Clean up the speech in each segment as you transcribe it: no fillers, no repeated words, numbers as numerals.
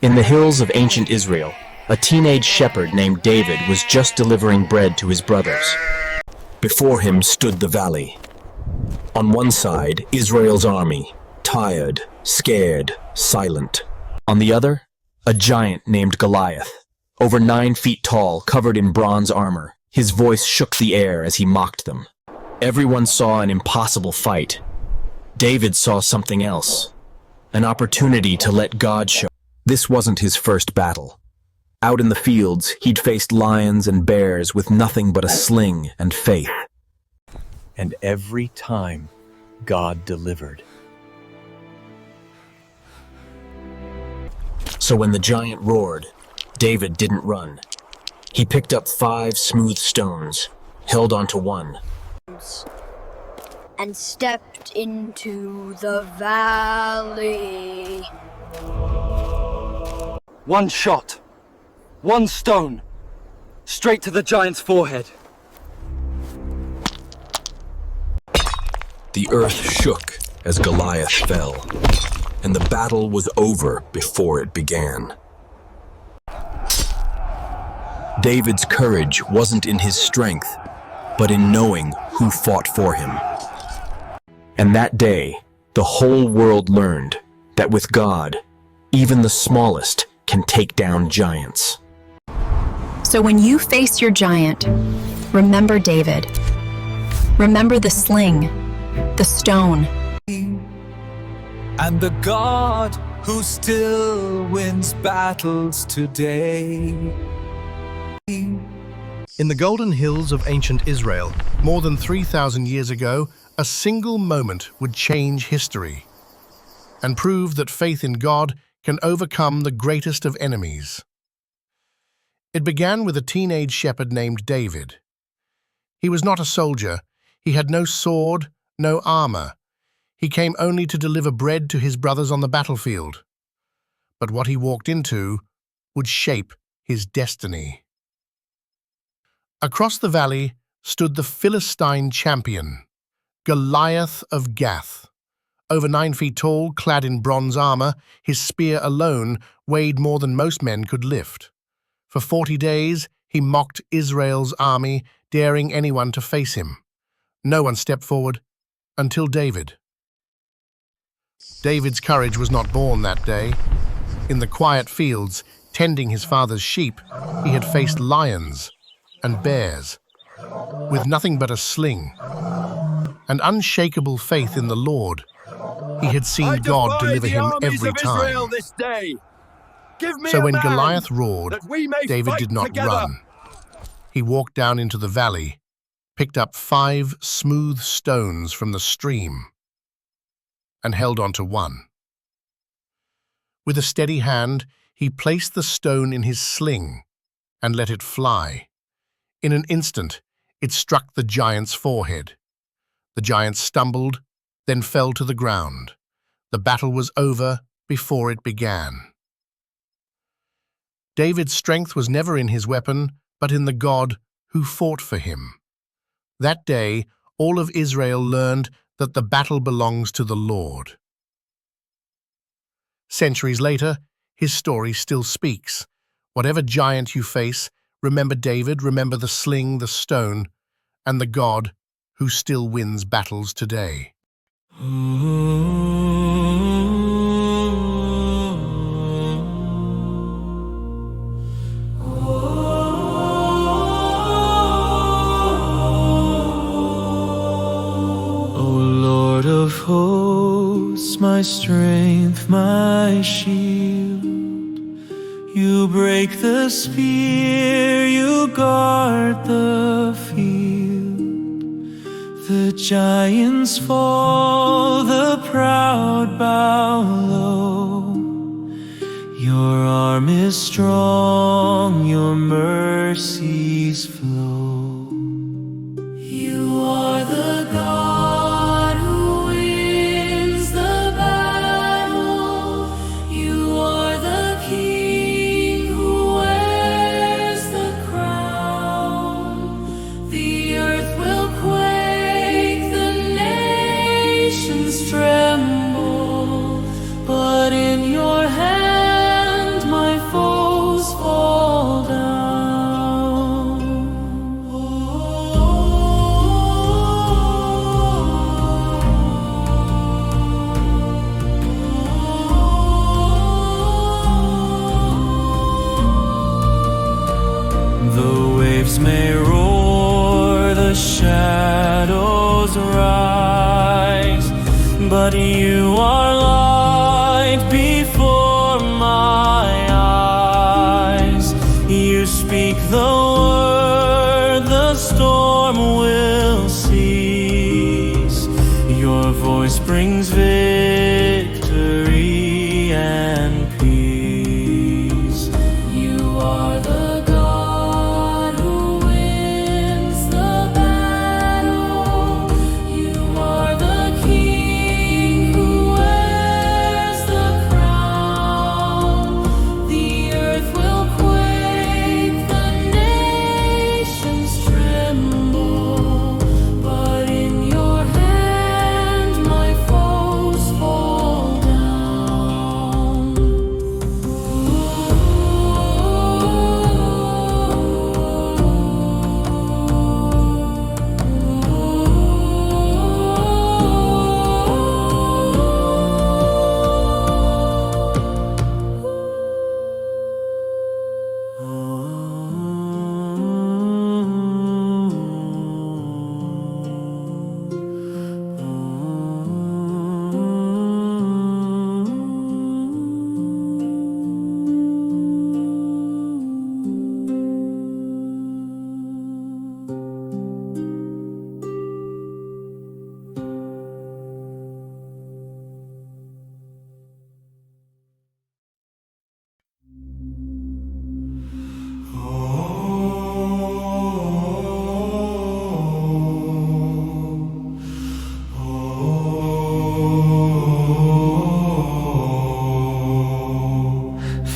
In the hills of ancient Israel, a teenage shepherd named David was just delivering bread to his brothers. Before him stood the valley. On one side, Israel's army, tired, scared, silent. On the other, a giant named Goliath, over 9 feet tall, covered in bronze armor. His voice shook the air as he mocked them. Everyone saw an impossible fight. David saw something else, an opportunity to let God show. This wasn't his first battle. Out in the fields, he'd faced lions and bears with nothing but a sling and faith. And every time, God delivered. So when the giant roared, David didn't run. He picked up 5 smooth stones, held onto one, and stepped into the valley. One shot, one stone, straight to the giant's forehead. The earth shook as Goliath fell, and the battle was over before it began. David's courage wasn't in his strength, but in knowing who fought for him. And that day, the whole world learned that with God, even the smallest can take down giants. So when you face your giant, remember David. Remember the sling, the stone. And the God who still wins battles today. In the golden hills of ancient Israel, more than 3,000 years ago, a single moment would change history and prove that faith in God can overcome the greatest of enemies. It began with a teenage shepherd named David. He was not a soldier. He had no sword, no armor. He came only to deliver bread to his brothers on the battlefield. But what he walked into would shape his destiny. Across the valley stood the Philistine champion, Goliath of Gath. Over 9 feet tall, clad in bronze armor, his spear alone weighed more than most men could lift. For 40 days, he mocked Israel's army, daring anyone to face him. No one stepped forward until David. David's courage was not born that day. In the quiet fields, tending his father's sheep, he had faced lions and bears, with nothing but a sling. And unshakable faith in the Lord, he had seen God deliver him every time. So when Goliath roared, David did not run. He walked down into the valley, picked up 5 smooth stones from the stream, and held onto one. With a steady hand, he placed the stone in his sling and let it fly. In an instant, it struck the giant's forehead. The giant stumbled, then fell to the ground. The battle was over before it began. David's strength was never in his weapon, but in the God who fought for him. That day, all of Israel learned that the battle belongs to the Lord. Centuries later, his story still speaks. Whatever giant you face, remember David, remember the sling, the stone, and the God who still wins battles today. Lord of hosts, my strength, my shield, you break the spear, you guard the field. The giants fall, the proud bow low. Your arm is strong, your mercies flow. You are the God who wins the battle. You are the King who wears the crown. The earth will quake, the nations tremble, but in your hand my waves may roar, the shadows rise, but you are light before my eyes. You speak the word, the storm will cease. Your voice brings victory and peace. You are the God who wins the battle. You are the King who wears the crown. The earth will quake, the nations tremble, but in your hand my foes fall down.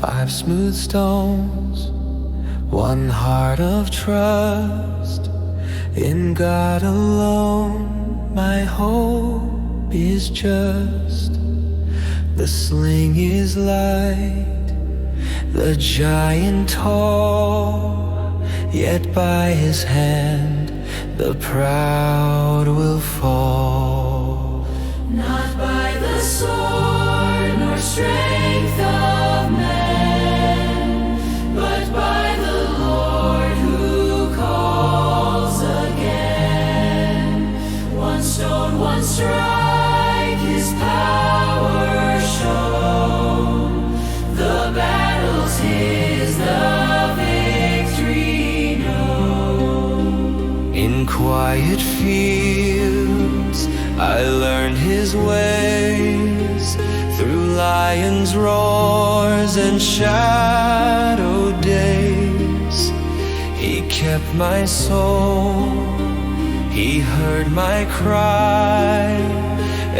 Five smooth stones, one heart of trust. In God alone, my hope is just. The sling is light, the giant tall, yet by his hand the proud will fall. Not by the sword nor strength of man, but by the Lord who calls again. One stone, one strike, his power shown. The battle's his, the victory known. In quiet fields I learned his ways, through lions' roars and shadowed days. He kept my soul, he heard my cry,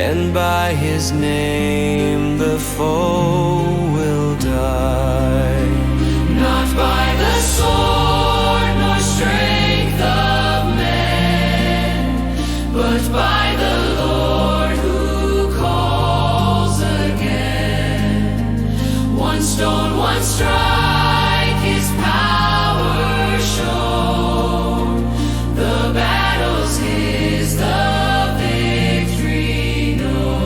and by his name the foe will die. Not by the sword nor strength of man, but by the Lord who calls again. One stone, one strike, his power shown. The battle's his, the victory known.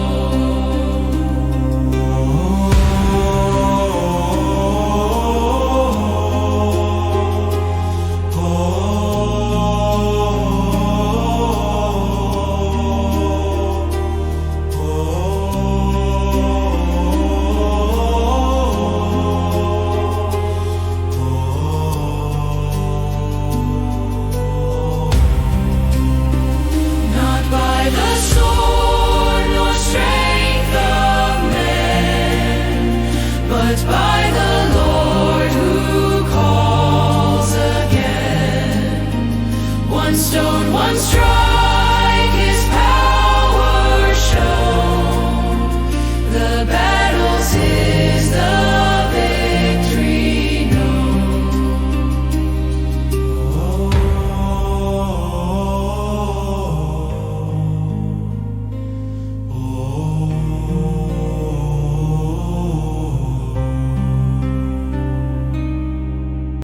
Not by the sword nor strength of man, but by the Lord who calls again. One stone, one strike.